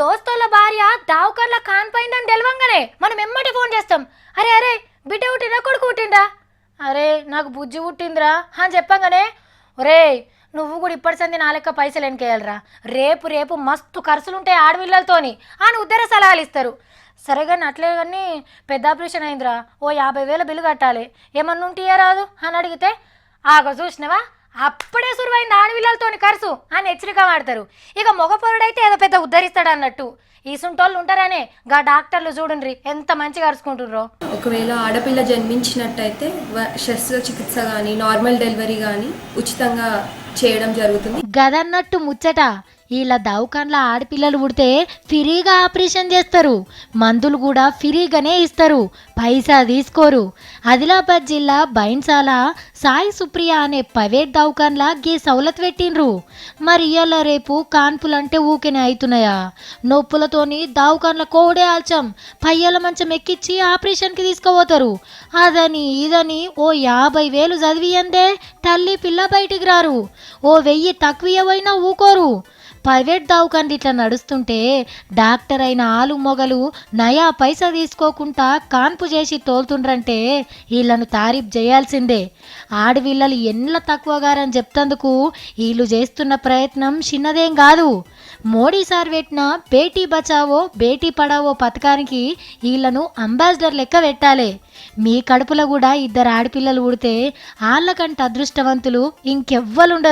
దోస్తోళ్ళ భార్య దావకర్ల కాన్పోయిందని తెలవంగానే మనం ఎమ్మటి ఫోన్ చేస్తాం. అరే అరే బిడ్డ పుట్టిందా కొడుకు పుట్టిందా, అరే నాకు బుజ్జి పుట్టిందిరా అని చెప్పంగానే ఒరే నువ్వు కూడా ఇప్పటి సంది నా లెక్క పైసలు వెనకేయాలరా, రేపు రేపు మస్తు ఖర్చులుంటాయి ఆడపిల్లలతోని అని ఉద్దర సలహాలు ఇస్తారు. సరే కానీ అట్లే కానీ పెద్ద ఆపరేషన్ అయిందిరా, ఓ 50,000 బిల్లు కట్టాలి, ఏమన్నా ఉంటియా రాదు అని అడిగితే ఆగ చూసినవా అప్పుడే సురువైంది ఆడపిల్లలతోని ఖర్చు అని హెచ్చరిక వాడతారు. ఇక మగపొరుడైతే ఏదో పెద్ద ఉద్ధరిస్తాడు అన్నట్టు. ఈ సుంటోళ్ళు ఉంటారనే గా డాక్టర్లు చూడండి ఎంత మంచిగా అరుచుకుంటుర్రో. ఒకవేళ ఆడపిల్ల జన్మించినట్టయితే శస్త్రచికిత్స కానీ నార్మల్ డెలివరీ కానీ ఉచితంగా చేయడం జరుగుతుంది. గదన్నట్టు ముచ్చట. ఇలా దవాఖాన్ల ఆడపిల్లలు పుడితే ఫ్రీగా ఆపరేషన్ చేస్తారు, మందులు కూడా ఫ్రీగానే ఇస్తారు, పైసా తీసుకోరు. ఆదిలాబాద్ జిల్లా బైన్సాల సాయి సుప్రియ అనే ప్రైవేట్ దవాఖాన్ల గీ సౌలత్ పెట్టిండ్రు. మరి ఇయ్యాల రేపు కాన్పులంటే ఊకెనే అవుతున్నాయా, నొప్పులతోని దవాఖాన్ల కోడే ఆల్చం పయ్యల మంచం ఎక్కిచ్చి ఆపరేషన్కి తీసుకుపోతారు. అదని ఇదని ఓ 50,000 చదివియందే తల్లి పిల్ల బయటికి రారు, ఓ 1000 తక్కువైనా ఊకోరు. ప్రైవేట్ దవాఖాన్లు ఇట్లా నడుస్తుంటే డాక్టర్ అయిన ఆలు మొగలు నయా పైసా తీసుకోకుండా కాన్పు చేసి తోలుతుండ్రంటే వీళ్ళను తారీఫ్ చేయాల్సిందే. ఆడపిల్లలు ఎన్ల తక్కువగారని చెప్తందుకు వీళ్ళు చేస్తున్న ప్రయత్నం చిన్నదేం కాదు. మోడీ సార్ పెట్టిన బేటీ బచావో బేటీ పడావో పథకానికి వీళ్ళను అంబాసిడర్ లెక్క పెట్టాలి. మీ కడుపులో కూడా 2 ఆడపిల్లలు పుడితే వాళ్ళకంటే అదృష్టవంతులు ఇంకెవ్వరుండరు.